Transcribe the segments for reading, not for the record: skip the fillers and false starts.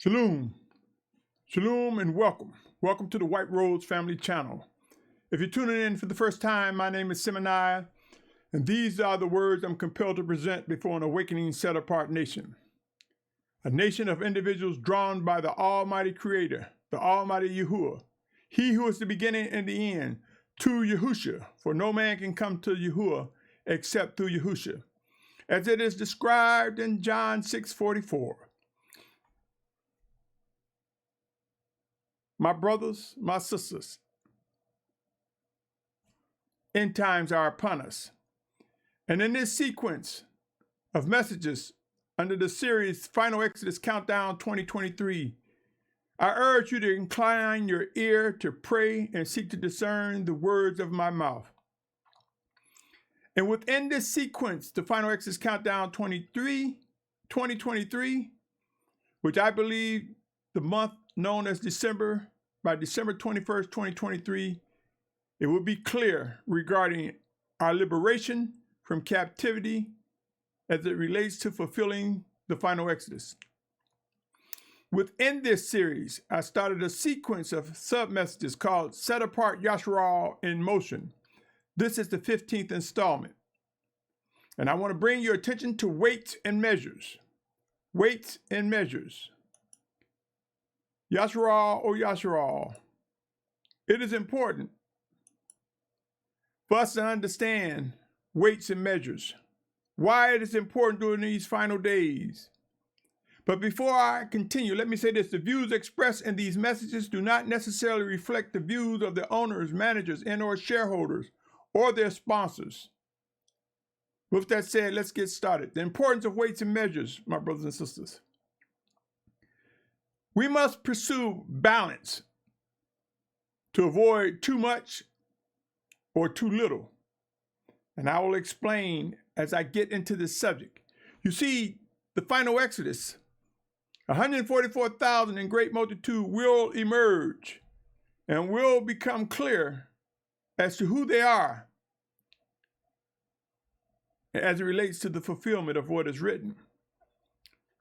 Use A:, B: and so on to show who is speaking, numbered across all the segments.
A: Shalom, Shalom, and welcome. Welcome to the White Rose Family Channel. If you're tuning in for the first time, my name is Symmanayah, and these are the words I'm compelled to present before an awakening, set-apart nation. A nation of individuals drawn by the Almighty Creator, the Almighty Yahuah, He who is the beginning and the end, to Yahusha, for no man can come to Yahuah except through Yahusha, as it is described in John 6:44. My brothers, my sisters, end times are upon us. And in this sequence of messages under the series Final Exodus Countdown 2023, I urge you to incline your ear to pray and seek to discern the words of my mouth. And within this sequence, the Final Exodus Countdown 2023, which I believe the month known as December, by December 21st, 2023, it will be clear regarding our liberation from captivity as it relates to fulfilling the final Exodus. Within this series, I started a sequence of sub-messages called Set Apart Yashar'al in Motion. This is the 15th installment. And I want to bring your attention to weights and measures. Weights and measures. Yashar'al, oh Yashar'al. It is important for us to understand weights and measures, why it is important during these final days. But before I continue, let me say this. The views expressed in these messages do not necessarily reflect the views of the owners, managers, and/or shareholders, or their sponsors. With that said, let's get started. The importance of weights and measures, my brothers and sisters. We must pursue balance to avoid too much or too little. And I will explain as I get into this subject. You see, the final Exodus, 144,000 in great multitude will emerge and will become clear as to who they are as it relates to the fulfillment of what is written.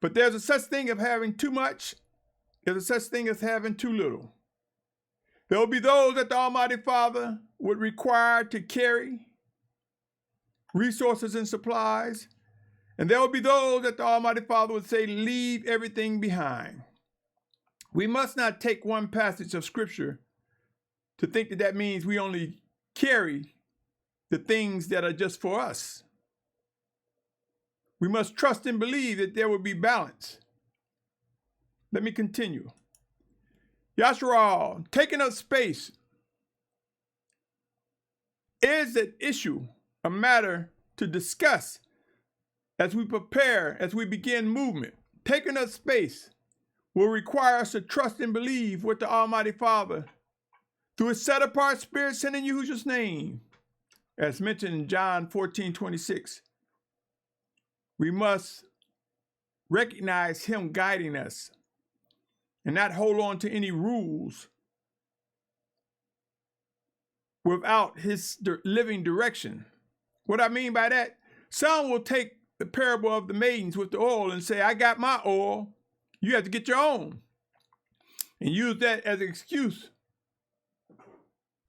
A: But there's a such thing of having too much. There's a such thing as having too little. There will be those that the Almighty Father would require to carry resources and supplies, and there will be those that the Almighty Father would say, leave everything behind. We must not take one passage of Scripture to think that that means we only carry the things that are just for us. We must trust and believe that there will be balance. Let me continue. Yashar'al, taking up space is an issue, a matter to discuss as we prepare, as we begin movement. Taking up space will require us to trust and believe what the Almighty Father, through His set-apart Spirit sent in Yahusha's name, as mentioned in John 14:26. We must recognize Him guiding us and not hold on to any rules without His living direction. What I mean by that, some will take the parable of the maidens with the oil and say, I got my oil, you have to get your own, and use that as an excuse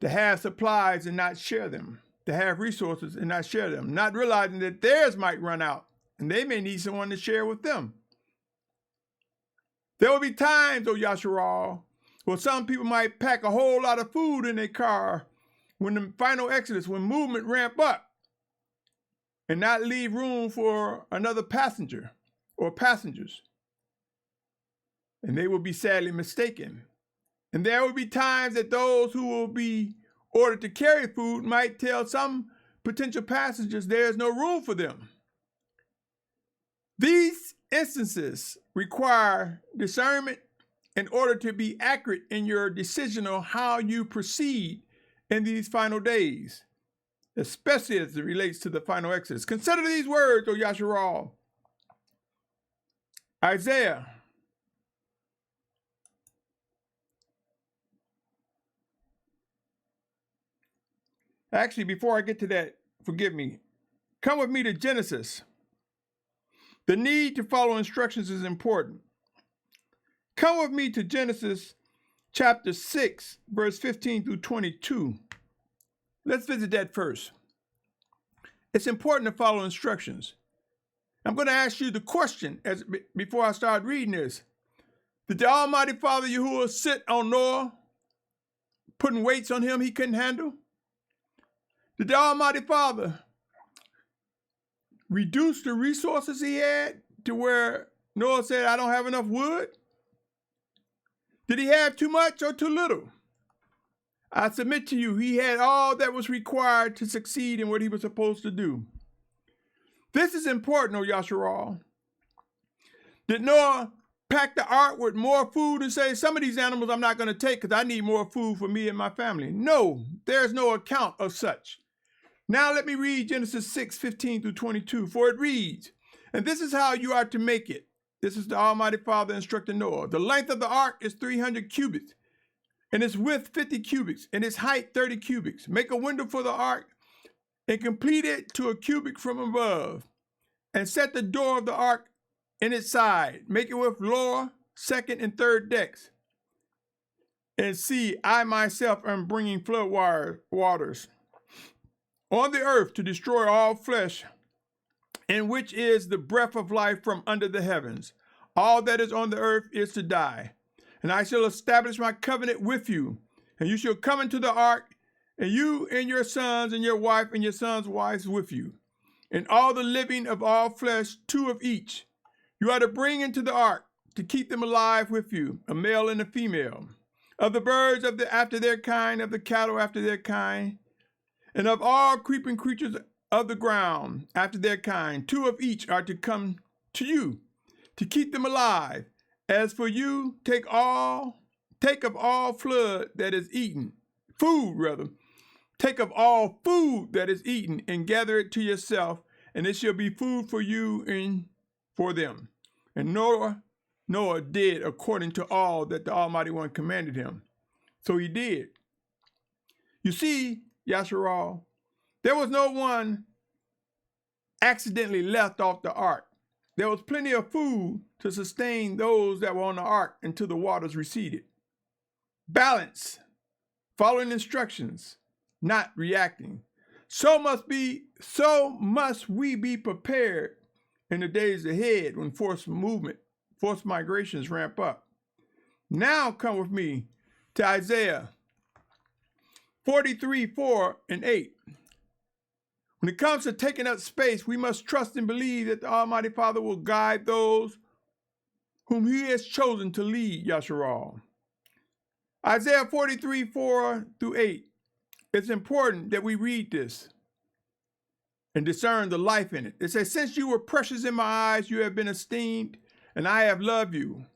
A: to have supplies and not share them, to have resources and not share them, not realizing that theirs might run out and they may need someone to share with them. There will be times, oh Yashar'al, where some people might pack a whole lot of food in their car when the final Exodus, when movement ramp up, and not leave room for another passenger or passengers. And they will be sadly mistaken. And there will be times that those who will be ordered to carry food might tell some potential passengers there is no room for them. These instances require discernment in order to be accurate in your decision on how you proceed in these final days, especially as it relates to the final Exodus. Consider these words, O Yashar'al. Isaiah. Actually, before I get to that, forgive me. Come with me to Genesis. The need to follow instructions is important. Come with me to Genesis chapter 6, verse 15 through 22. Let's visit that first. It's important to follow instructions. I'm going to ask you the question before I start reading this. Did the Almighty Father Yahuah sit on Noah, putting weights on him he couldn't handle? Did the Almighty Father reduce the resources he had to where Noah said, I don't have enough wood? Did he have too much or too little? I submit to you, he had all that was required to succeed in what he was supposed to do. This is important, O Yashar'al. Did Noah pack the ark with more food and say, some of these animals I'm not going to take because I need more food for me and my family? No, there's no account of such. Now let me read Genesis 6, 15 through 22, for it reads, and this is how you are to make it. This is the Almighty Father instructing Noah. The length of the ark is 300 cubits, and its width 50 cubits, and its height 30 cubits. Make a window for the ark, and complete it to a cubit from above, and set the door of the ark in its side. Make it with lower, second, and third decks. And see, I myself am bringing flood waters on the earth to destroy all flesh, in which is the breath of life from under the heavens. All that is on the earth is to die. And I shall establish my covenant with you, and you shall come into the ark, and you and your sons and your wife and your sons' wives with you, and all the living of all flesh, 2 of each. You are to bring into the ark to keep them alive with you, a male and a female, of the birds after their kind, of the cattle after their kind, and of all creeping creatures of the ground after their kind. 2 of each are to come to you to keep them alive. As for you, take of all food that is eaten, take of all food that is eaten and gather it to yourself, and it shall be food for you and for them. And Noah did according to all that the Almighty One commanded him. So he did. You see, Yashar'al, there was no one accidentally left off the ark. There was plenty of food to sustain those that were on the ark until the waters receded. Balance, following instructions, not reacting. So must we be prepared in the days ahead when forced migrations ramp up. Now come with me to Isaiah 43, 4 and 8. When it comes to taking up space, we must trust and believe that the Almighty Father will guide those whom he has chosen to lead, Yashar'al. Isaiah 43, 4 through 8. It's important that we read this and discern the life in it. It says, since you were precious in my eyes, you have been esteemed, and I have loved you.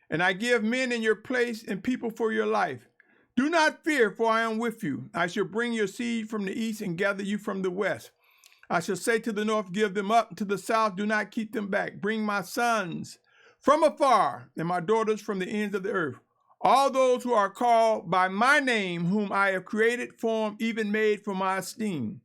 A: And I give men in your place and people for your life. Do not fear, for I am with you. I shall bring your seed from the east and gather you from the west. I shall say to the north, give them up. To the south, do not keep them back. Bring my sons from afar and my daughters from the ends of the earth. All those who are called by my name, whom I have created, formed, even made for my esteem.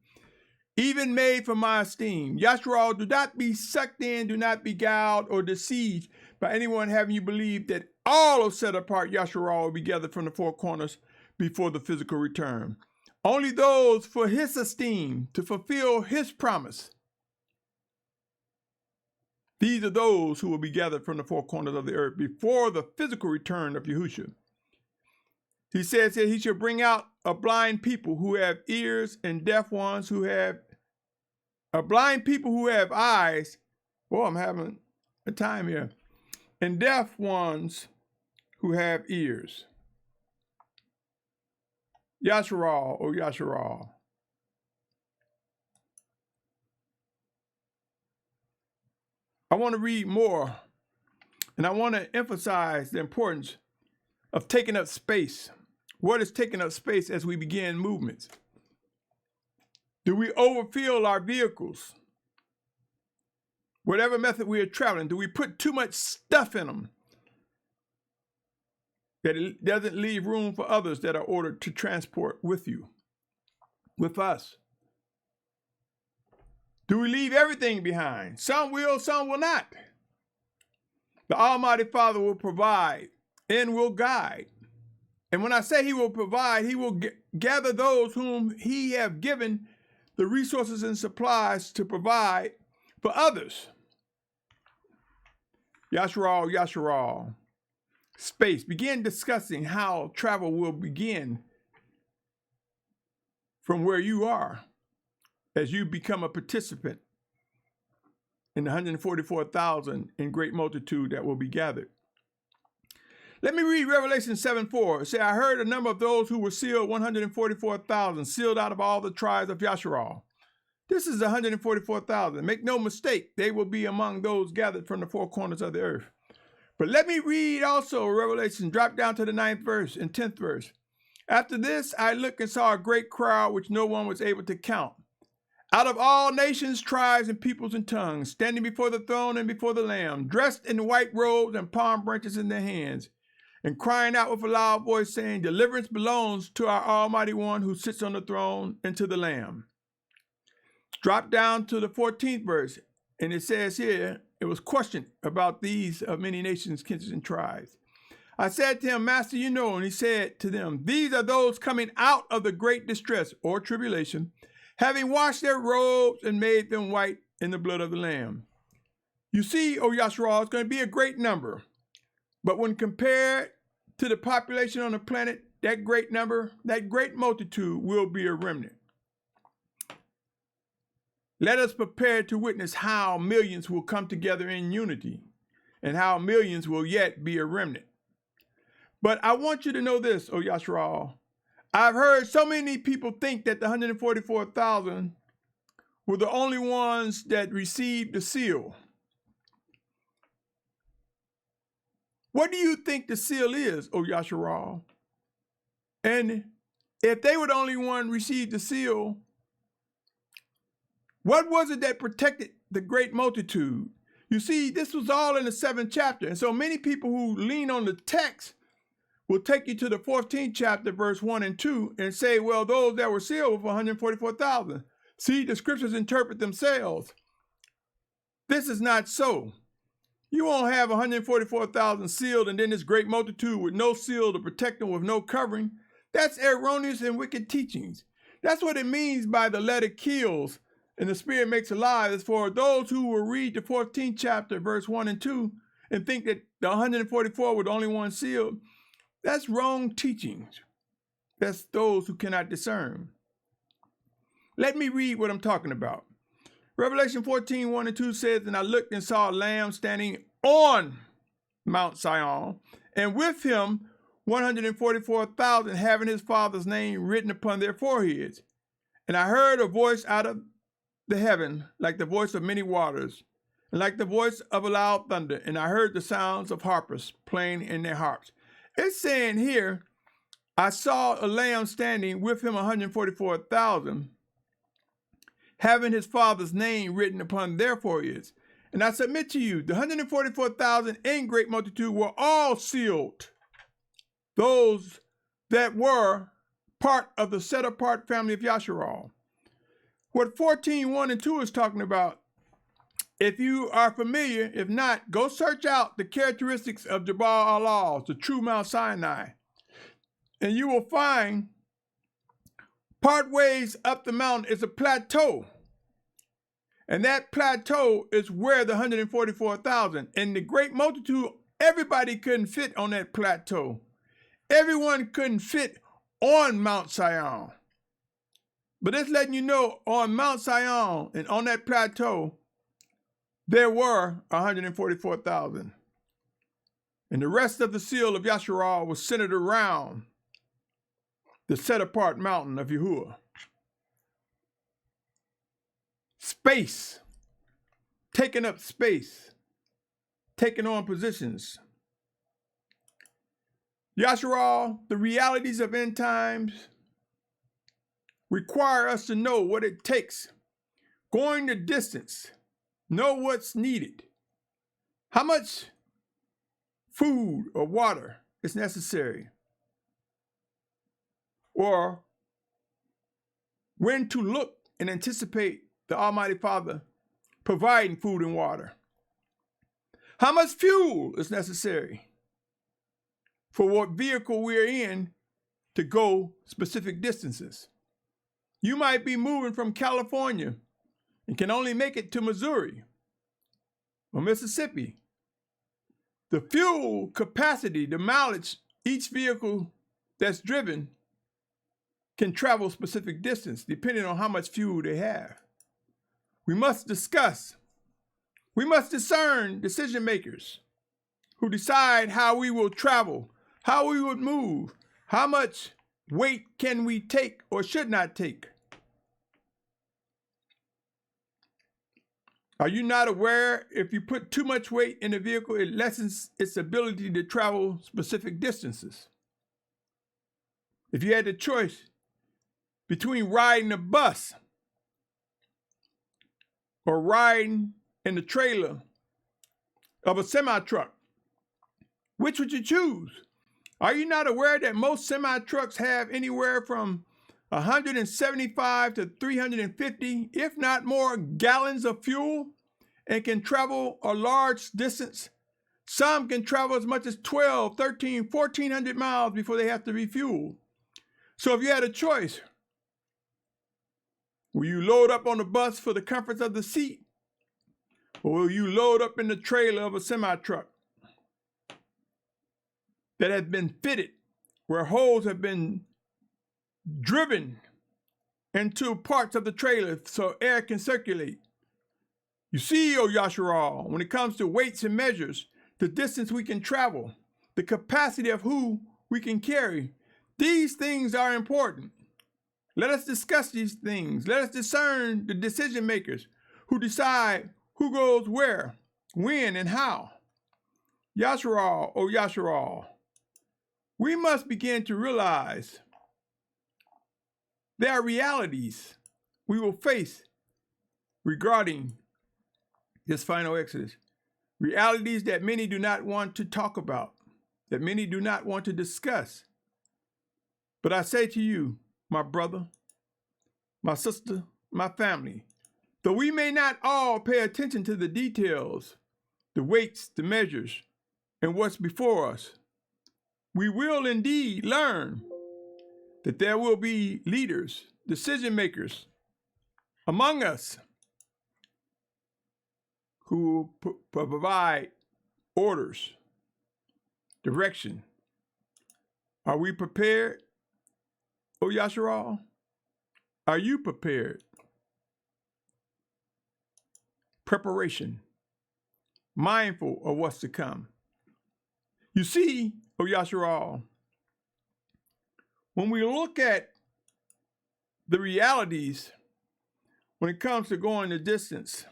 A: Even made for my esteem. Yashar'al, do not be sucked in, do not be beguiled or deceived by anyone having you believe that all of set apart Yashar'al will be gathered from the 4 corners before the physical return. Only those for his esteem, to fulfill his promise. These are those who will be gathered from the 4 corners of the earth before the physical return of Yahusha. He says that he shall bring out a blind people who have ears and deaf ones who have blind people who have eyes. Boy, I'm having a time here. And deaf ones who have ears. Yashar'al, O Yashar'al. I want to read more, and I want to emphasize the importance of taking up space. What is taking up space as we begin movements? Do we overfill our vehicles? Whatever method we are traveling, do we put too much stuff in them that it doesn't leave room for others that are ordered to transport with you, with us? Do we leave everything behind? Some will, some will not. The Almighty Father will provide and will guide. And when I say he will provide, he will gather those whom he have given the resources and supplies to provide for others. Yashar'al, Yashar'al. Space. Begin discussing how travel will begin from where you are as you become a participant in the 144,000 in great multitude that will be gathered. Let me read Revelation 7:4. Say, I heard a number of those who were sealed, 144,000, sealed out of all the tribes of Yashar'al. This is 144,000. Make no mistake, they will be among those gathered from the four corners of the earth. But let me read also Revelation, drop down to the 9th verse and 10th verse. After this, I looked and saw a great crowd which no one was able to count, out of all nations, tribes, and peoples and tongues, standing before the throne and before the Lamb, dressed in white robes and palm branches in their hands, and crying out with a loud voice, saying, deliverance belongs to our Almighty One who sits on the throne and to the Lamb. Drop down to the 14th verse, and it says here, it was questioned about these of many nations, kindreds, and tribes. I said to him, Master, you know, and he said to them, these are those coming out of the great distress or tribulation, having washed their robes and made them white in the blood of the Lamb. You see, O Yashar'al, it's going to be a great number. But when compared to the population on the planet, that great number, that great multitude will be a remnant. Let us prepare to witness how millions will come together in unity and how millions will yet be a remnant. But I want you to know this, O Yashar'al. I've heard so many people think that the 144,000 were the only ones that received the seal. What do you think the seal is, O Yashar'al? And if they were the only one received the seal, what was it that protected the great multitude? You see, this was all in the 7th chapter. And so many people who lean on the text will take you to the 14th chapter, verse 1 and 2, and say, well, those that were sealed were 144,000. See, the scriptures interpret themselves. This is not so. You won't have 144,000 sealed and then this great multitude with no seal to protect them with no covering. That's erroneous and wicked teachings. That's what it means by the letter kills and the spirit makes alive. As for those who will read the 14th chapter, verse 1 and 2, and think that the 144 were the only ones sealed, that's wrong teachings. That's those who cannot discern. Let me read what I'm talking about. Revelation 14, 1 and 2 says, and I looked and saw a lamb standing on Mount Zion, and with him 144,000 having his father's name written upon their foreheads. And I heard a voice out of the heaven like the voice of many waters, and like the voice of a loud thunder. And I heard the sounds of harpers playing in their harps. It's saying here, I saw a lamb standing with him 144,000, having his father's name written upon their foreheads. And I submit to you, the 144,000 in great multitude were all sealed. Those that were part of the set-apart family of Yashar'al. What 14, 1 and 2 is talking about, if you are familiar, if not, go search out the characteristics of Jabal Allah, the true Mount Sinai. And you will find part ways up the mountain is a plateau. And that plateau is where the 144,000 and the great multitude, everybody couldn't fit on that plateau. Everyone couldn't fit on Mount Zion. But it's letting you know on Mount Zion and on that plateau, there were 144,000. And the rest of the seal of Yashar'al was centered around the set-apart mountain of Yahuah. Space, taking up space, taking on positions. Yashar'al, the realities of end times require us to know what it takes, going the distance, know what's needed, how much food or water is necessary, or when to look and anticipate the Almighty Father providing food and water. How much fuel is necessary? for what vehicle we're in to go specific distances. You might be moving from California and can only make it to Missouri or Mississippi. The fuel capacity, the mileage each vehicle that's driven can travel specific distance depending on how much fuel they have. We must discuss. We must discern decision makers who decide how we will travel, how we would move, how much weight can we take or should not take. Are you not aware if you put too much weight in a vehicle, it lessens its ability to travel specific distances? If you had the choice between riding a bus or riding in the trailer of a semi-truck, which would you choose? Are you not aware that most semi-trucks have anywhere from 175 to 350, if not more, gallons of fuel and can travel a large distance? Some can travel as much as 12, 13, 1,400 miles before they have to refuel. So if you had a choice, will you load up on the bus for the comforts of the seat, or will you load up in the trailer of a semi-truck that has been fitted, where holes have been driven into parts of the trailer so air can circulate? You see, O Yashar'al, when it comes to weights and measures, the distance we can travel, the capacity of who we can carry, these things are important. Let us discuss these things. Let us discern the decision makers who decide who goes where, when, and how. Yashar'al, O Yashar'al, we must begin to realize there are realities we will face regarding this final Exodus. Realities that many do not want to talk about, that many do not want to discuss. But I say to you, my brother, my sister, my family, though we may not all pay attention to the details, the weights, the measures, and what's before us, we will indeed learn that there will be leaders, decision makers among us who provide orders, direction. Are we prepared, O Yashar'al? Are you prepared? Preparation, mindful of what's to come. You see, O Yashar'al, when we look at the realities when it comes to going the distance,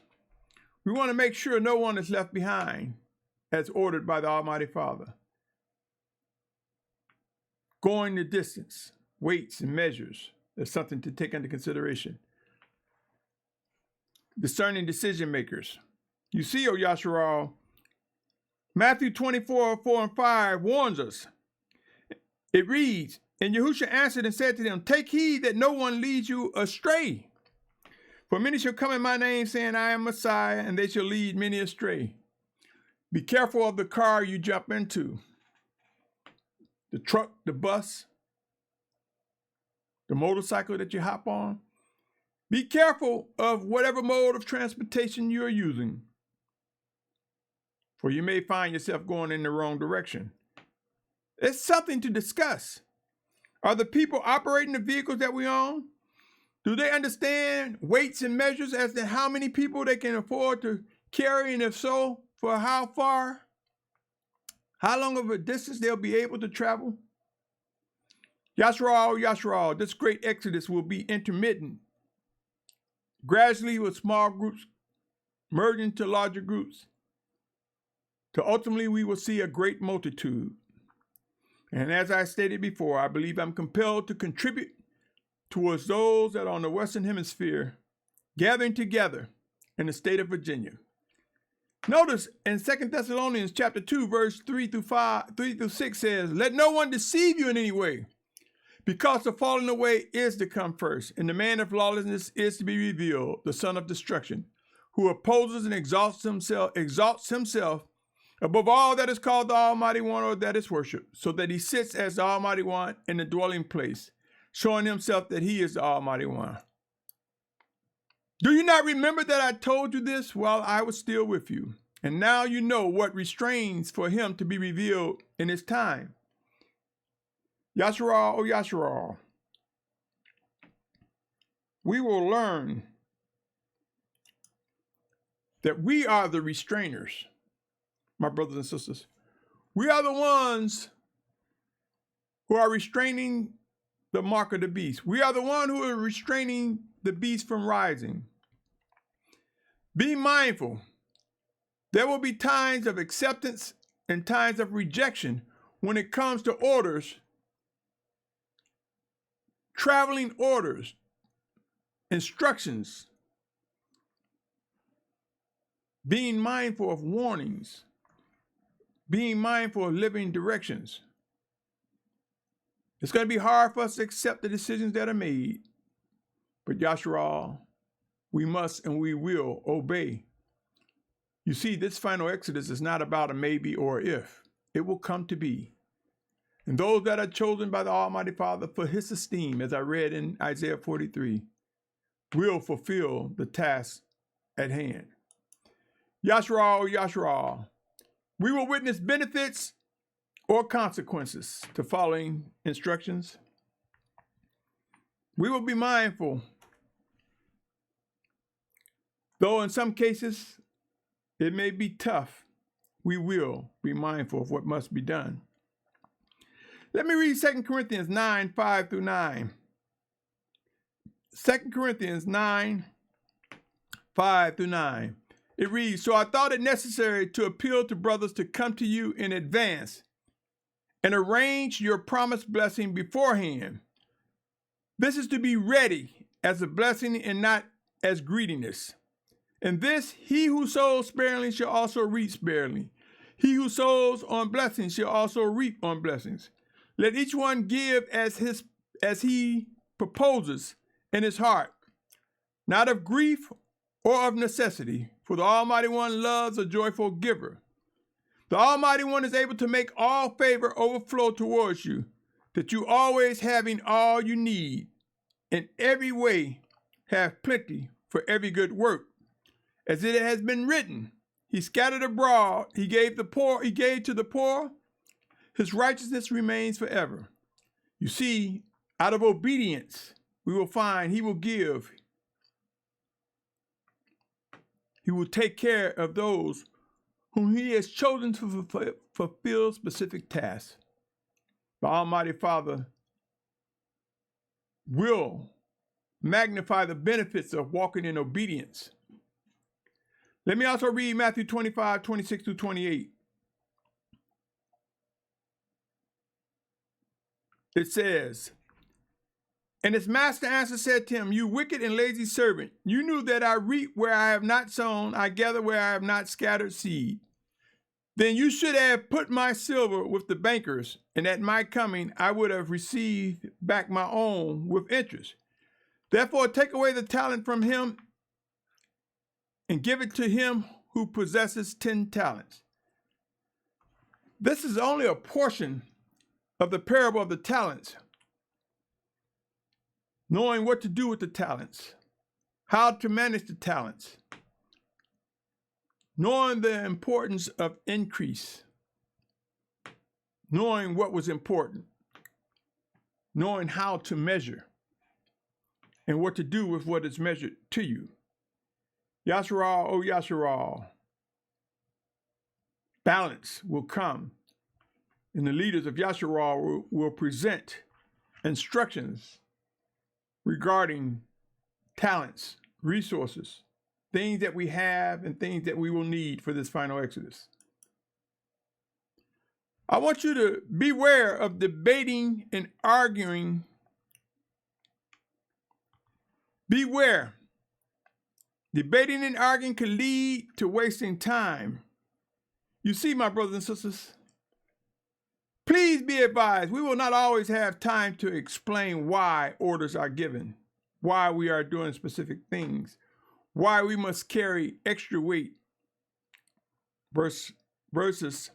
A: we want to make sure no one is left behind as ordered by the Almighty Father. Going the distance, weights and measures, is something to take into consideration. Discerning decision makers. You see, O Yashar'al, Matthew 24, 4 and 5 warns us. It reads, and Yahusha answered and said to them, take heed that no one leads you astray. For many shall come in my name, saying, I am Messiah, and they shall lead many astray. Be careful of the car you jump into, the truck, the bus, the motorcycle that you hop on. Be careful of whatever mode of transportation you are using, for you may find yourself going in the wrong direction. It's something to discuss. Are the people operating the vehicles that we own? Do they understand weights and measures as to how many people they can afford to carry, and if so, for how far? How long of a distance they'll be able to travel? Yashar'al, Yashar'al, this great exodus will be intermittent, gradually with small groups merging to larger groups, till ultimately we will see a great multitude. And as I stated before, I believe I'm compelled to contribute towards those that are on the Western Hemisphere gathering together in the state of Virginia. Notice in 2 Thessalonians chapter 2, verse 3 through 6 says, let no one deceive you in any way, because the falling away is to come first, and the man of lawlessness is to be revealed, the son of destruction, who opposes and exalts himself above all that is called the Almighty One or that is worshipped, so that he sits as the Almighty One in the dwelling place, showing himself that he is the Almighty One. Do you not remember that I told you this while I was still with you? And now you know what restrains for him to be revealed in his time. Yashar'al, O Yashar'al, we will learn that we are the restrainers, my brothers and sisters. We are the ones who are restraining the mark of the beast. We are the one who are restraining the beast from rising. Be mindful. There will be times of acceptance and times of rejection when it comes to orders, traveling orders, instructions, being mindful of warnings, being mindful of living directions. It's going to be hard for us to accept the decisions that are made, but Yashar'al, we must and we will obey. You see, this final exodus is not about a maybe or if. It will come to be. And those that are chosen by the Almighty Father for his esteem, as I read in Isaiah 43, will fulfill the task at hand. Yashar'al, Yashar'al, we will witness benefits or consequences to following instructions. We will be mindful, though in some cases it may be tough, we will be mindful of what must be done. Let me read 2 Corinthians 9, 5 through 9. 2 Corinthians 9, 5 through 9. It reads, "So I thought it necessary to appeal to brothers to come to you in advance and arrange your promised blessing beforehand. This is to be ready as a blessing and not as greediness. And this, he who sows sparingly shall also reap sparingly. He who sows on blessings shall also reap on blessings. Let each one give as he proposes in his heart, not of grief or of necessity, for the Almighty One loves a joyful giver. The Almighty One is able to make all favor overflow towards you, that you always having all you need, in every way have plenty for every good work. As it has been written, he scattered abroad, he gave to the poor, his righteousness remains forever." You see, out of obedience, we will find he will give. He will take care of those whom he has chosen to fulfill specific tasks. The Almighty Father will magnify the benefits of walking in obedience. Let me also read Matthew 25, 26 through 28. It says, "And his master answered said to him, You wicked and lazy servant, you knew that I reap where I have not sown, I gather where I have not scattered seed. Then you should have put my silver with the bankers, and at my coming I would have received back my own with interest. Therefore take away the talent from him and give it to him who possesses 10 talents. This is only a portion of the parable of the talents. Knowing what to do with the talents, how to manage the talents, knowing the importance of increase, knowing what was important, knowing how to measure, and what to do with what is measured to you. Yashar'al, O Yashar'al, balance will come, and the leaders of Yashar'al will present instructions regarding talents, resources, things that we have and things that we will need for this final exodus. I want you to beware of debating and arguing. Beware. Debating and arguing can lead to wasting time. You see, my brothers and sisters, please be advised, we will not always have time to explain why orders are given, why we are doing specific things, why we must carry extra weight. Verse versus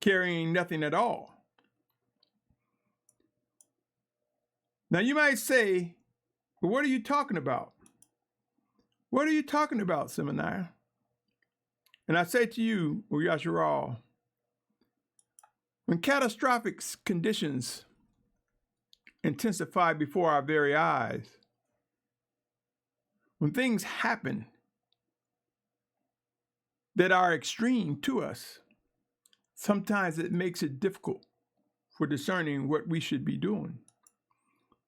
A: carrying nothing at all. Now you might say, well, what are you talking about? What are you talking about, Symmanayah? And I say to you, O Yashar'al, when catastrophic conditions intensify before our very eyes, when things happen that are extreme to us, sometimes it makes it difficult for discerning what we should be doing.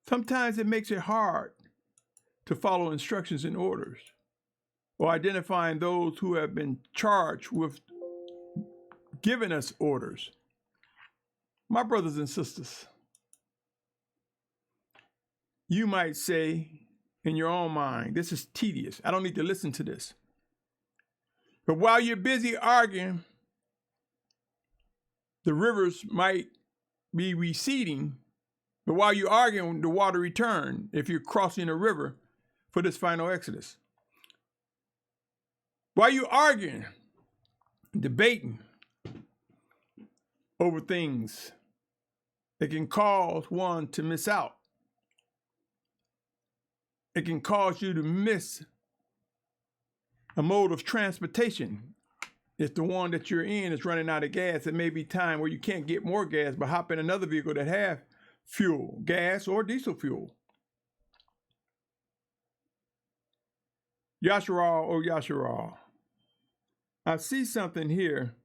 A: Sometimes it makes it hard to follow instructions and orders, or identifying those who have been charged with giving us orders. My brothers and sisters, you might say in your own mind, this is tedious. I don't need to listen to this. But while you're busy arguing, the rivers might be receding, but while you're arguing, the water return if you're crossing a river for this final exodus. While you're arguing, debating over things that can cause one to miss out. It can cause you to miss a mode of transportation. If the one that you're in is running out of gas, it may be time where you can't get more gas, but hop in another vehicle that have fuel, gas or diesel fuel. Yashar'al, oh Yashar'al, I see something here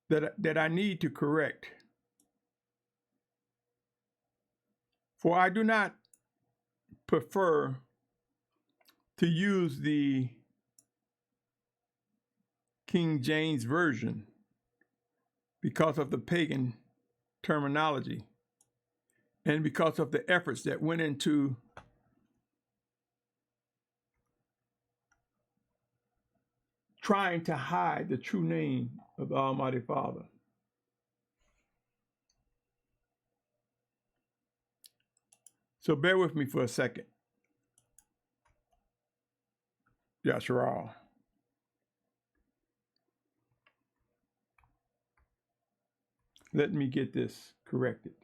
A: that I need to correct. For I do not prefer to use the King James Version because of the pagan terminology and because of the efforts that went into trying to hide the true name of the Almighty Father. So bear with me for a second. Yashar'al. Let me get this corrected.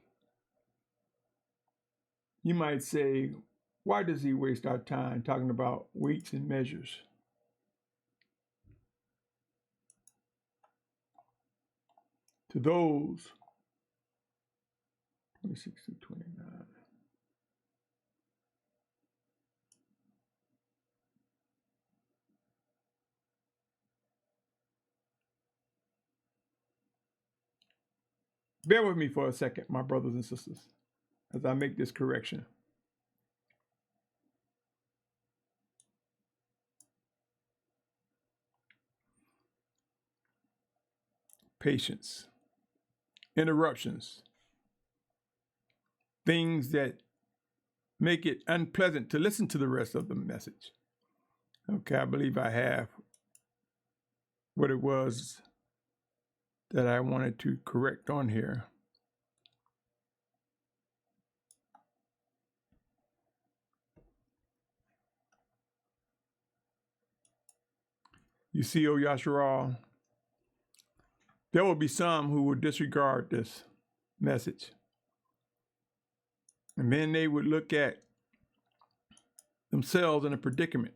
A: You might say, why does he waste our time talking about weights and measures? To those, 26 to 29. Bear with me for a second, my brothers and sisters, as I make this correction. Patience, interruptions, things that make it unpleasant to listen to the rest of the message. Okay, I believe I have what it was that I wanted to correct on here. You see, O Yashar'al, there will be some who will disregard this message. And then they would look at themselves in a predicament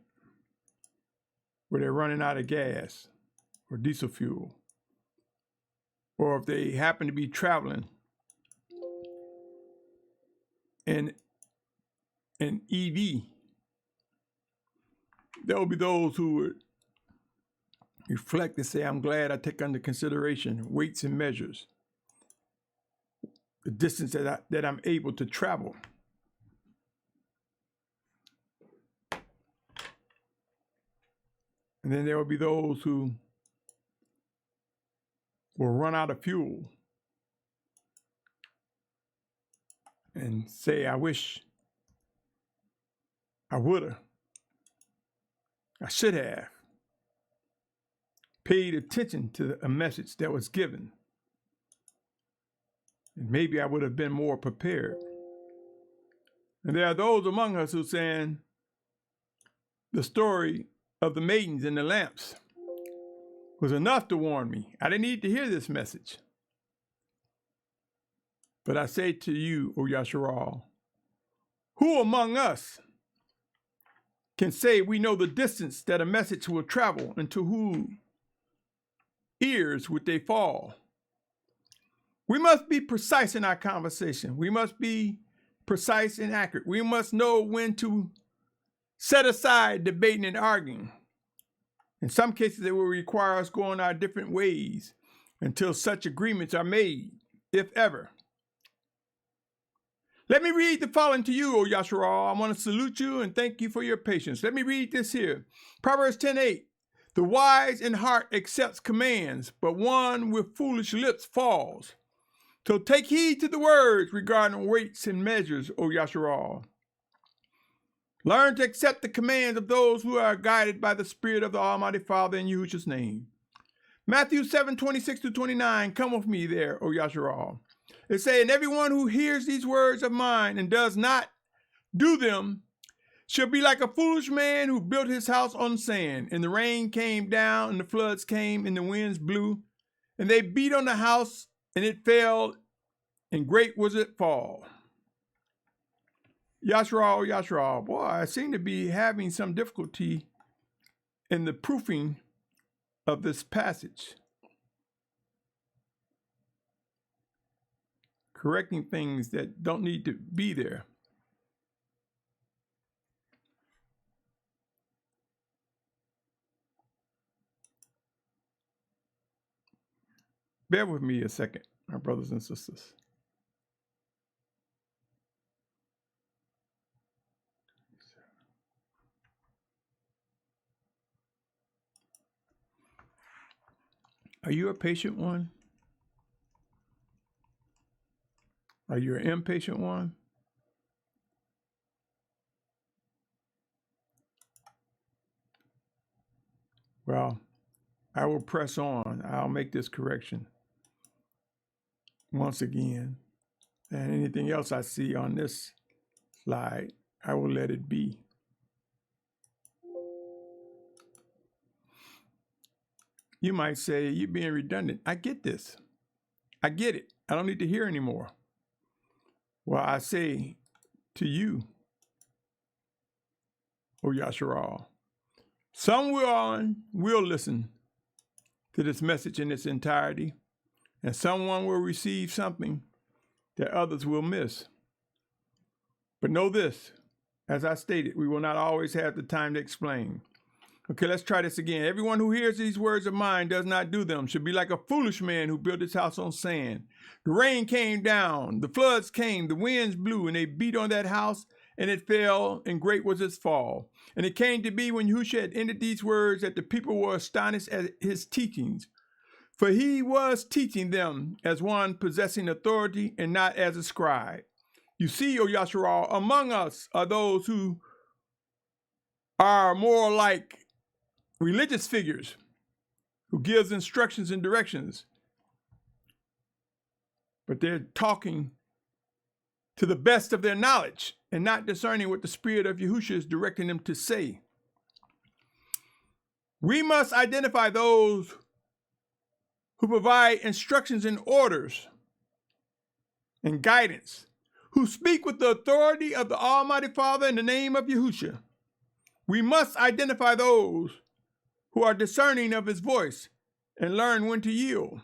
A: where they're running out of gas or diesel fuel. Or if they happen to be traveling in an EV, there will be those who would reflect and say, I'm glad I take under consideration weights and measures, the distance that I'm able to travel. And then there will be those who will run out of fuel and say, I wish I woulda, I should have paid attention to a message that was given. And maybe I would have been more prepared. And there are those among us who are saying the story of the maidens and the lamps was enough to warn me. I didn't need to hear this message. But I say to you, O Yashar'al, who among us can say we know the distance that a message will travel, and to whose ears would they fall? We must be precise in our conversation. We must be precise and accurate. We must know when to set aside debating and arguing. In some cases, it will require us going our different ways until such agreements are made, if ever. Let me read the following to you, O Yashar'al. I want to salute you and thank you for your patience. Let me read this here. Proverbs 10:8. The wise in heart accepts commands, but one with foolish lips falls. So take heed to the words regarding weights and measures, O Yashar'al. Learn to accept the commands of those who are guided by the Spirit of the Almighty Father in Yahusha's name. Matthew 7:26-29. Come with me there, O Yashar'al. It says, and everyone who hears these words of mine and does not do them shall be like a foolish man who built his house on sand. And the rain came down, and the floods came, and the winds blew, and they beat on the house, and it fell, and great was its fall. Yashar'al, Yashar'al, boy, I seem to be having some difficulty in the proofing of this passage. Correcting things that don't need to be there. Bear with me a second, my brothers and sisters. Are you a patient one? Are you an impatient one? Well, I will press on. I'll make this correction once again. And anything else I see on this slide, I will let it be. You might say, you're being redundant. I get this. I get it. I don't need to hear anymore. Well, I say to you, O Yashar'al, someone will listen to this message in its entirety, and someone will receive something that others will miss. But know this, as I stated, we will not always have the time to explain. Okay, let's try this again. Everyone who hears these words of mine does not do them should be like a foolish man who built his house on sand. The rain came down, the floods came, the winds blew, and they beat on that house, and it fell, and great was its fall. And it came to be when Yahusha had ended these words that the people were astonished at his teachings. For he was teaching them as one possessing authority and not as a scribe. You see, O Yashar'al, among us are those who are more like religious figures who gives instructions and directions, but they're talking to the best of their knowledge and not discerning what the Spirit of Yahusha is directing them to say. We must identify those who provide instructions and orders and guidance, who speak with the authority of the Almighty Father in the name of Yahusha. We must identify those who are discerning of his voice and learn when to yield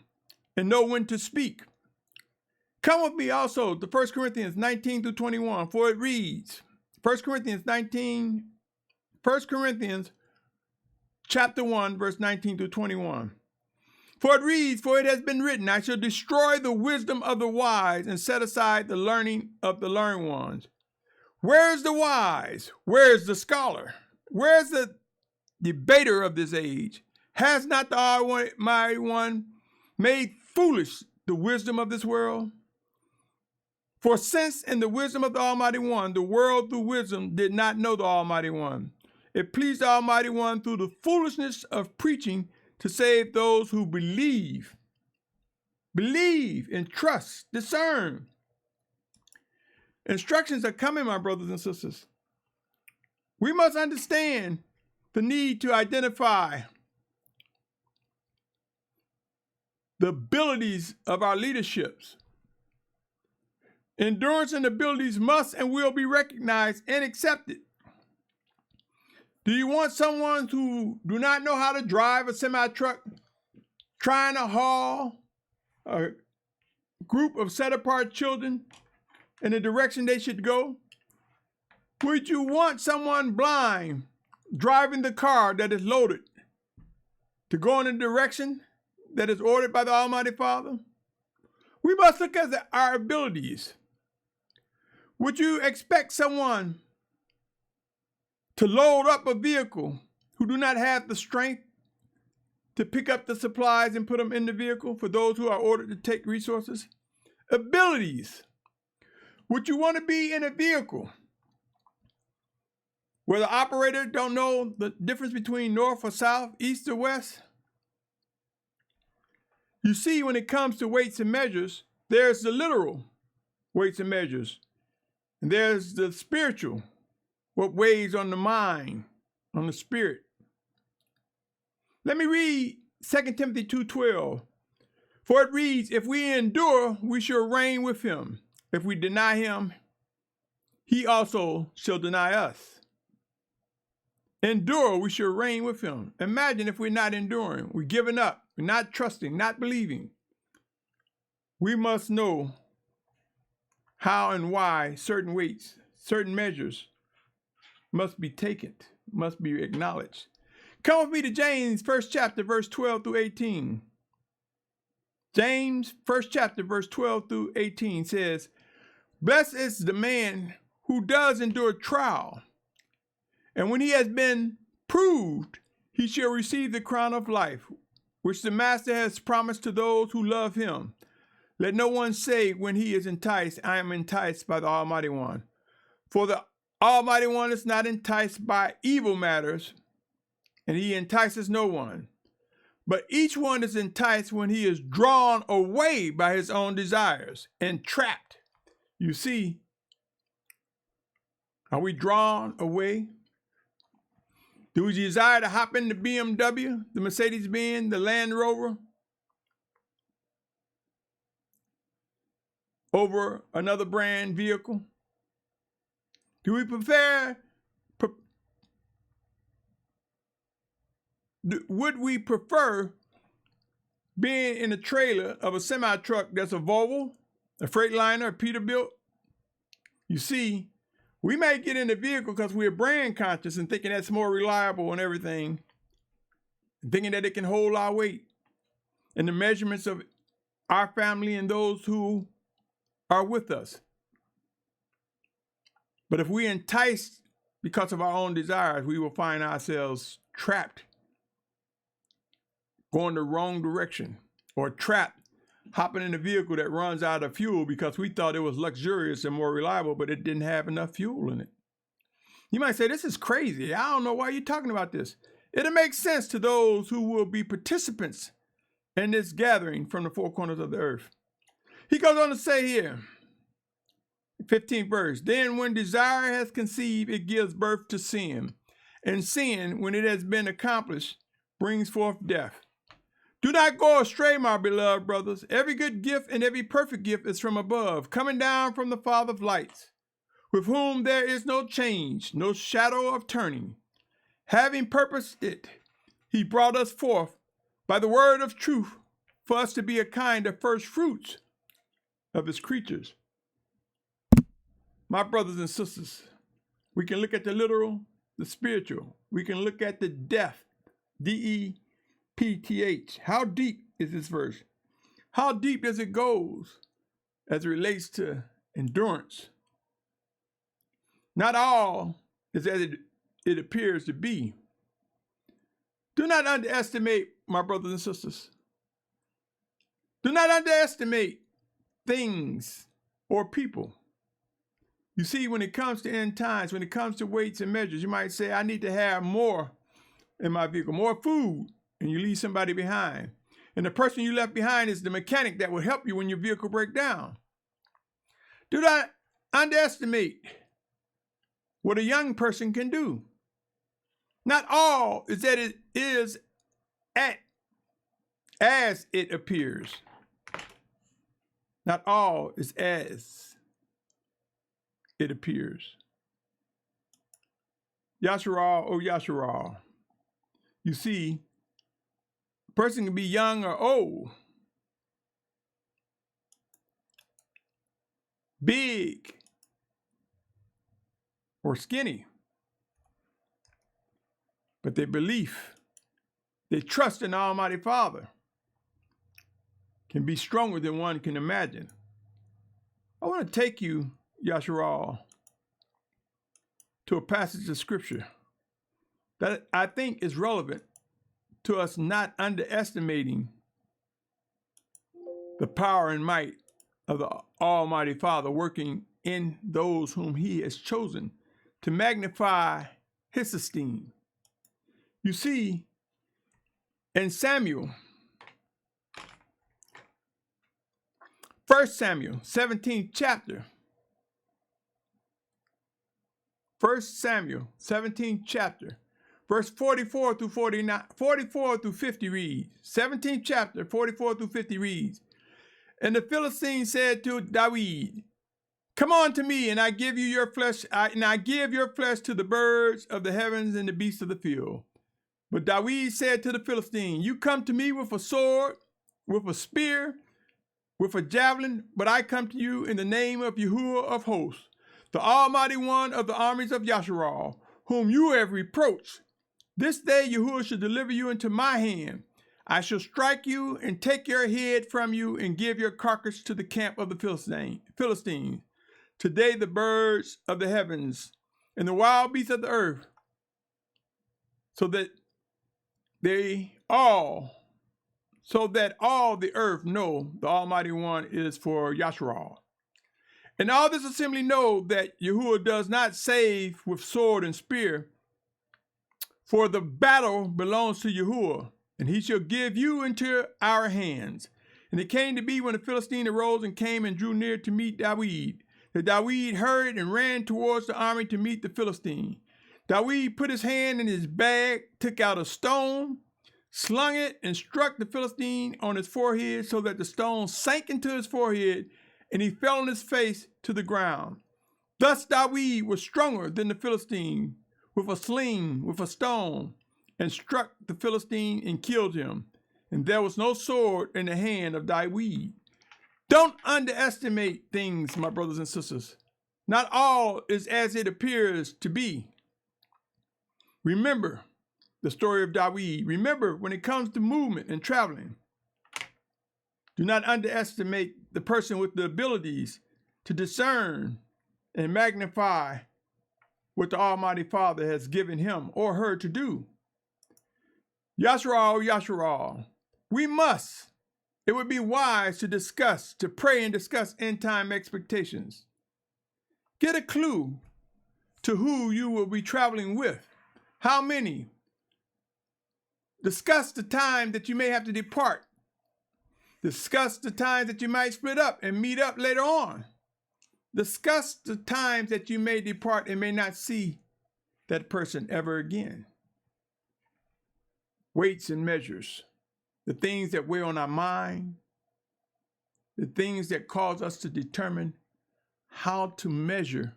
A: and know when to speak. Come with me also to 1 Corinthians 19-21, for it reads, 1 Corinthians chapter 1, verse 19-21. For it reads, for it has been written, I shall destroy the wisdom of the wise and set aside the learning of the learned ones. Where's the wise? Where's the scholar? Where's the debater of this age? Has not the Almighty One made foolish the wisdom of this world? For since in the wisdom of the Almighty One, the world through wisdom did not know the Almighty One, it pleased the Almighty One through the foolishness of preaching to save those who believe and trust, discern. Instructions are coming, my brothers and sisters. We must understand the need to identify the abilities of our leaderships. Endurance and abilities must and will be recognized and accepted. Do you want someone who do not know how to drive a semi-truck trying to haul a group of set-apart children in the direction they should go? Would you want someone blind driving the car that is loaded to go in a direction that is ordered by the Almighty Father? We must look at our abilities. Would you expect someone to load up a vehicle who do not have the strength to pick up the supplies and put them in the vehicle for those who are ordered to take resources? Abilities. Would you want to be in a vehicle where the operator don't know the difference between north or south, east or west? You see, when it comes to weights and measures, there's the literal weights and measures, and there's the spiritual, what weighs on the mind, on the spirit. Let me read 2 Timothy 2:12. For it reads, if we endure, we shall reign with him. If we deny him, he also shall deny us. Endure, we shall reign with him. Imagine if we're not enduring, we're giving up, we're not trusting, not believing. We must know how and why certain weights, certain measures must be taken, must be acknowledged. Come with me to James, 1st chapter, verse 12 through 18. James, 1st chapter, verse 12 through 18 says, blessed is the man who does endure trial, and when he has been proved, he shall receive the crown of life, which the Master has promised to those who love him. Let no one say when he is enticed, I am enticed by the Almighty One. For the Almighty One is not enticed by evil matters, and he entices no one. But each one is enticed when he is drawn away by his own desires and trapped. You see, are we drawn away? Do we desire to hop in the BMW, the Mercedes-Benz, the Land Rover, over another brand vehicle? Do we would we prefer being in a trailer of a semi-truck that's a Volvo, a Freightliner, a Peterbilt? You see, we may get in the vehicle because we're brand conscious and thinking that's more reliable and everything, thinking that it can hold our weight and the measurements of our family and those who are with us. But if we're enticed because of our own desires, we will find ourselves trapped, going the wrong direction, or trapped, hopping in a vehicle that runs out of fuel because we thought it was luxurious and more reliable, but it didn't have enough fuel in it. You might say, this is crazy. I don't know why you're talking about this. It'll make sense to those who will be participants in this gathering from the four corners of the earth. He goes on to say here, 15th verse, then when desire has conceived, it gives birth to sin. And sin, when it has been accomplished, brings forth death. Do not go astray, my beloved brothers. Every good gift and every perfect gift is from above, coming down from the Father of lights, with whom there is no change, no shadow of turning. Having purposed it, he brought us forth by the word of truth for us to be a kind of first fruits of his creatures. My brothers and sisters, we can look at the literal, the spiritual. We can look at the depth, D-E-P-T-H. How deep is this verse? How deep does it go as it relates to endurance? Not all is as it appears to be. Do not underestimate, my brothers and sisters. Do not underestimate things or people. You see, when it comes to end times, when it comes to weights and measures, you might say, I need to have more in my vehicle, more food, and you leave somebody behind. And the person you left behind is the mechanic that will help you when your vehicle breaks down. Do not underestimate what a young person can do. Not all is that it is as it appears. Not all is as it appears. Yashar'al, oh Yashar'al. You see, a person can be young or old, big or skinny, but their belief, their trust in the Almighty Father can be stronger than one can imagine. I want to take you, Yashar'al, to a passage of scripture that I think is relevant to us not underestimating the power and might of the Almighty Father working in those whom he has chosen to magnify his esteem. You see, in Samuel, 1 Samuel, 17th chapter, 1 Samuel, 17th chapter, verse 44 through 49, 44 through 50 reads, 17th chapter, 44 through 50 reads, and the Philistine said to David, "Come on to me, and I give you your flesh, and I give your flesh to the birds of the heavens and the beasts of the field." But David said to the Philistine, "You come to me with a sword, with a spear, with a javelin, but I come to you in the name of Yahuah of hosts, the Almighty One of the armies of Yashar'al, whom you have reproached. This day Yahuah shall deliver you into my hand. I shall strike you and take your head from you and give your carcass to the camp of the Philistines. Today the birds of the heavens and the wild beasts of the earth, so that all the earth know the Almighty One is for Yashar'al. And all this assembly know that Yahuah does not save with sword and spear, for the battle belongs to Yahuah, and he shall give you into our hands." And it came to be when the Philistine arose and came and drew near to meet David, that David hurried and ran towards the army to meet the Philistine. David put his hand in his bag, took out a stone, slung it, and struck the Philistine on his forehead, so that the stone sank into his forehead, and he fell on his face to the ground. Thus David was stronger than the Philistine, with a sling, with a stone, and struck the Philistine and killed him. And there was no sword in the hand of David. Don't underestimate things, my brothers and sisters. Not all is as it appears to be. Remember the story of David. Remember, when it comes to movement and traveling, do not underestimate the person with the abilities to discern and magnify what the Almighty Father has given him or her to do. Yashar'al, Yashar'al, it would be wise to pray and discuss end-time expectations. Get a clue to who you will be traveling with. How many? Discuss the time that you may have to depart. Discuss the times that you might split up and meet up later on. Discuss the times that you may depart and may not see that person ever again. Weights and measures, the things that weigh on our mind, the things that cause us to determine how to measure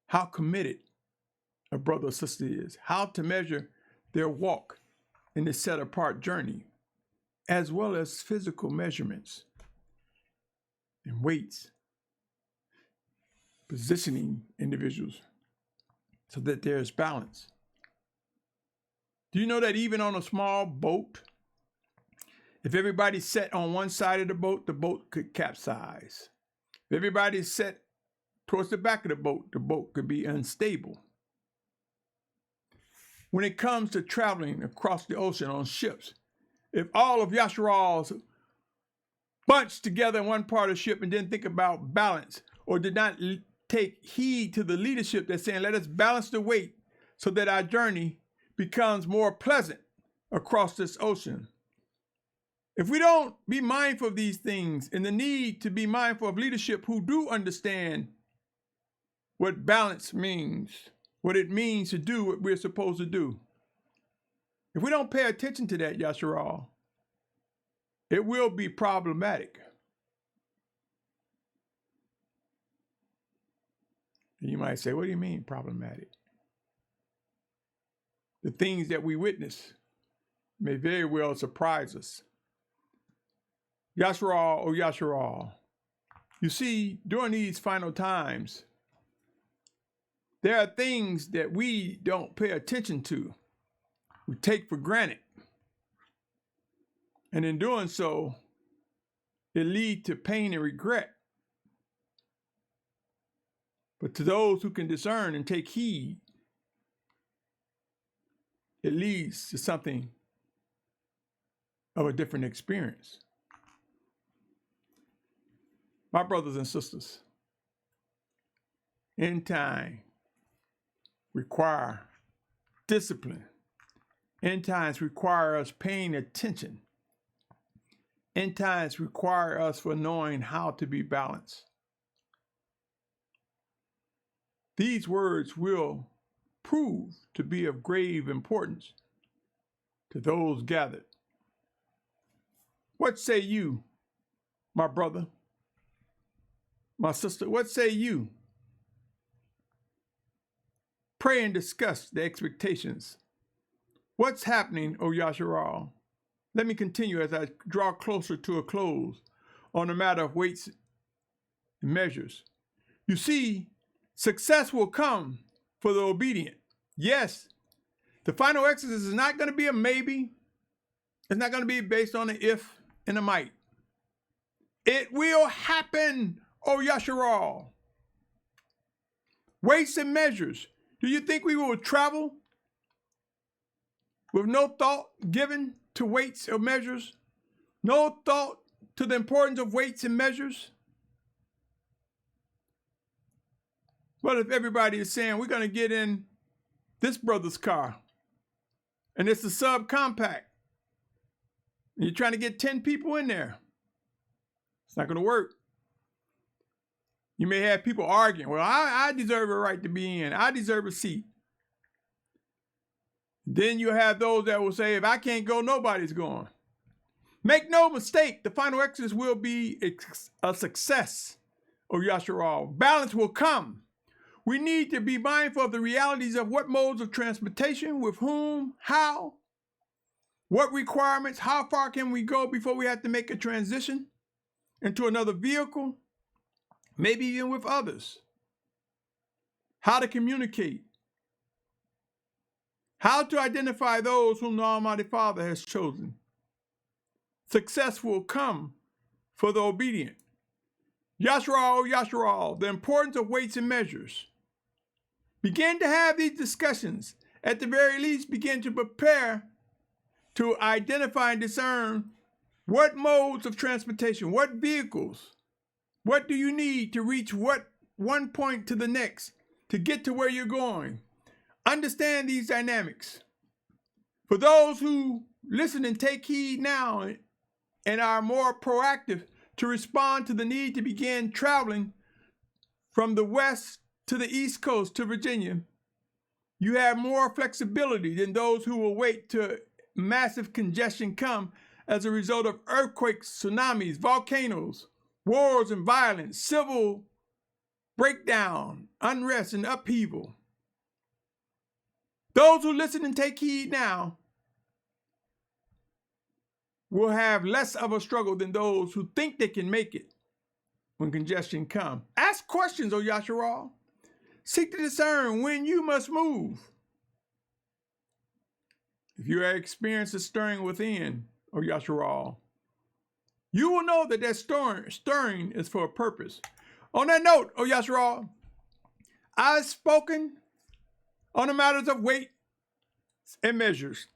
A: how committed a brother or sister is, how to measure their walk in this set-apart journey, as well as physical measurements and weights, positioning individuals so that there's balance. Do you know that even on a small boat, if everybody sat on one side of the boat could capsize. If everybody sat towards the back of the boat could be unstable. When it comes to traveling across the ocean on ships, if all of Yashar'al's bunched together in one part of the ship and didn't think about balance, or did not take heed to the leadership that's saying, let us balance the weight so that our journey becomes more pleasant across this ocean. If we don't be mindful of these things and the need to be mindful of leadership who do understand what balance means, what it means to do what we're supposed to do. If we don't pay attention to that, Yashar'al, it will be problematic. And you might say, what do you mean problematic? The things that we witness may very well surprise us. Yashar'al, oh Yashar'al, you see, during these final times, there are things that we don't pay attention to. We take for granted. And in doing so, it leads to pain and regret. But to those who can discern and take heed, it leads to something of a different experience. My brothers and sisters, end time require discipline. End times require us paying attention. End times require us for knowing how to be balanced. These words will prove to be of grave importance to those gathered. What say you, my brother, my sister? What say you? Pray and discuss the expectations. What's happening, O Yashar'al? Let me continue as I draw closer to a close on the matter of weights and measures. You see, success will come for the obedient. Yes, the final exodus is not going to be a maybe. It's not going to be based on an if and a might. It will happen, O Yashar'al. Weights and measures. Do you think we will travel with no thought given to weights or measures? No thought to the importance of weights and measures? What if everybody is saying, we're going to get in this brother's car, and it's a subcompact, and you're trying to get 10 people in there? It's not going to work. You may have people arguing, well, I deserve a right to be in. I deserve a seat. Then you have those that will say, if I can't go, nobody's going. Make no mistake, the final exodus will be a success, O Yashar'al. Balance will come. We need to be mindful of the realities of what modes of transportation, with whom, how, what requirements, how far can we go before we have to make a transition into another vehicle, maybe even with others. How to communicate. How to identify those whom the Almighty Father has chosen. Success will come for the obedient. Yashar'al, Yashar'al, the importance of weights and measures. Begin to have these discussions. At the very least, begin to prepare to identify and discern what modes of transportation, what vehicles, what do you need to reach what one point to the next to get to where you're going. Understand these dynamics. For those who listen and take heed now and are more proactive to respond to the need to begin traveling from the west to the east coast to Virginia, you have more flexibility than those who will wait till massive congestion come as a result of earthquakes, tsunamis, volcanoes, wars and violence, civil breakdown, unrest and upheaval. Those who listen and take heed now will have less of a struggle than those who think they can make it when congestion comes. Ask questions, O Yashar'al. Seek to discern when you must move. If you have experienced a stirring within, O Yashar'al, you will know that that stirring is for a purpose. On that note, O Yashar'al, I've spoken on the matters of weight and measures.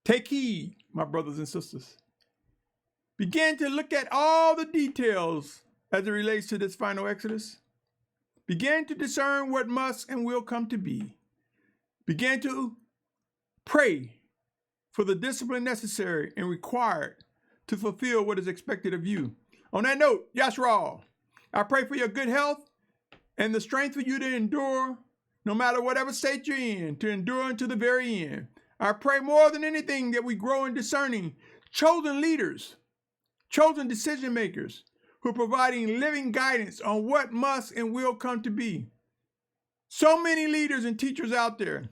A: Take heed, my brothers and sisters. Begin to look at all the details as it relates to this final exodus. Begin to discern what must and will come to be. Begin to pray for the discipline necessary and required to fulfill what is expected of you. On that note, Yashar'al, I pray for your good health and the strength for you to endure, no matter whatever state you're in, to endure unto the very end. I pray more than anything that we grow in discerning chosen leaders, chosen decision makers, who are providing living guidance on what must and will come to be. So many leaders and teachers out there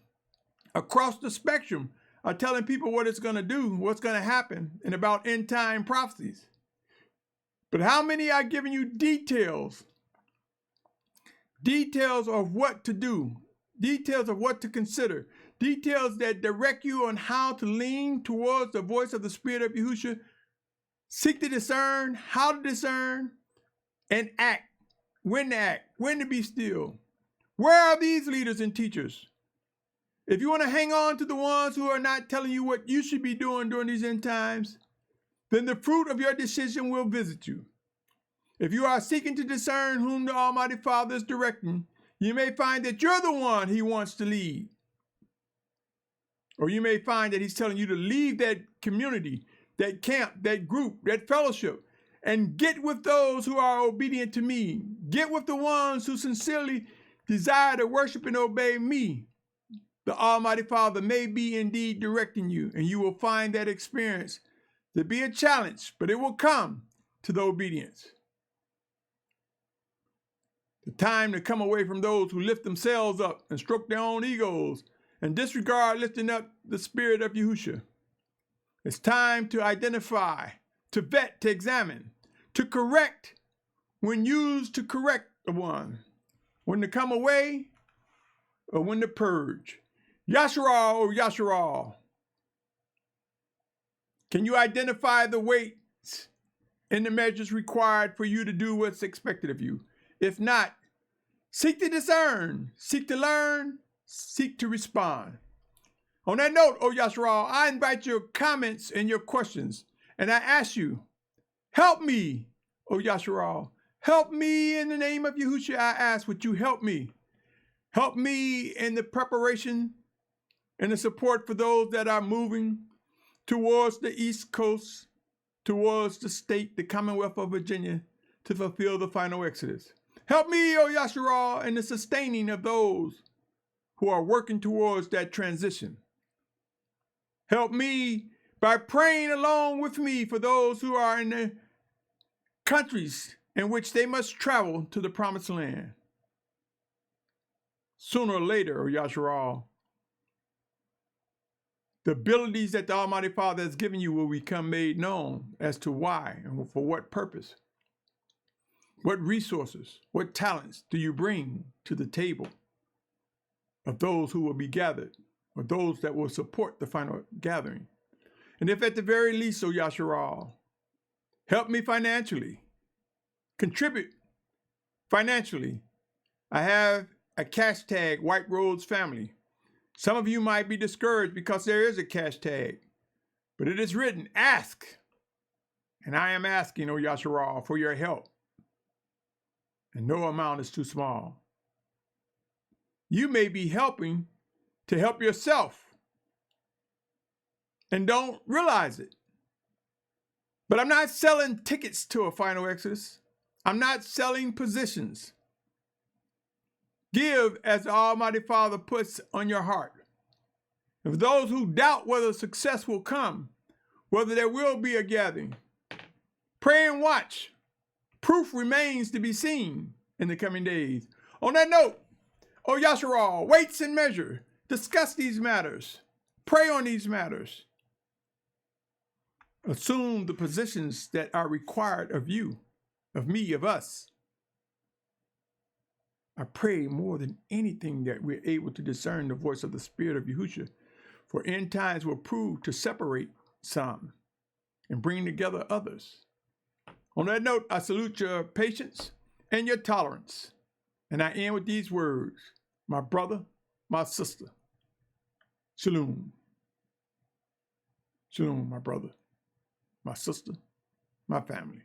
A: across the spectrum are telling people what it's going to do, what's going to happen, and about end time prophecies. But how many are giving you details of what to do, details of what to consider, details that direct you on how to lean towards the voice of the Spirit of Yahusha, seek to discern, how to discern, and act, when to be still. Where are these leaders and teachers? If you want to hang on to the ones who are not telling you what you should be doing during these end times, then the fruit of your decision will visit you. If you are seeking to discern whom the Almighty Father is directing, you may find that you're the one he wants to lead. Or you may find that he's telling you to leave that community, that camp, that group, that fellowship, and get with those who are obedient to me. Get with the ones who sincerely desire to worship and obey me. The Almighty Father may be indeed directing you, and you will find that experience to be a challenge, but it will come to the obedience. The time to come away from those who lift themselves up and stroke their own egos and disregard lifting up the Spirit of Yahusha. It's time to identify, to vet, to examine, to correct when used to correct the one, when to come away or when to purge. Yashar'al, O Yashar'al. Can you identify the weights and the measures required for you to do what's expected of you? If not, seek to discern, seek to learn, seek to respond. On that note, O Yashar'al, I invite your comments and your questions, and I ask you, help me, O Yashar'al. Help me in the name of Yahusha. I ask, would you help me? Help me in the preparation and the support for those that are moving towards the East Coast, towards the state, the Commonwealth of Virginia, to fulfill the final exodus. Help me, O Yashar'al, in the sustaining of those who are working towards that transition. Help me by praying along with me for those who are in the countries in which they must travel to the promised land. Sooner or later, O Yashar'al, the abilities that the Almighty Father has given you will become made known as to why and for what purpose. What resources, what talents do you bring to the table of those who will be gathered, or those that will support the final gathering? And if at the very least, O Yashar'al, help me financially, contribute financially. I have a cash tag, White Rose Family. Some of you might be discouraged because there is a cash tag, but it is written, ask. And I am asking, O Yashar'al, for your help. And no amount is too small. You may be helping to help yourself and don't realize it. But I'm not selling tickets to a final exodus. I'm not selling positions. Give as the Almighty Father puts on your heart. And for those who doubt whether success will come, whether there will be a gathering, pray and watch. Proof remains to be seen in the coming days. On that note, O Yashar'al, weights and measure. Discuss these matters. Pray on these matters. Assume the positions that are required of you, of me, of us. I pray more than anything that we're able to discern the voice of the Spirit of Yahusha, for end times will prove to separate some and bring together others. On that note, I salute your patience and your tolerance. And I end with these words, my brother, my sister. Shalom. Shalom, my brother, my sister, my family.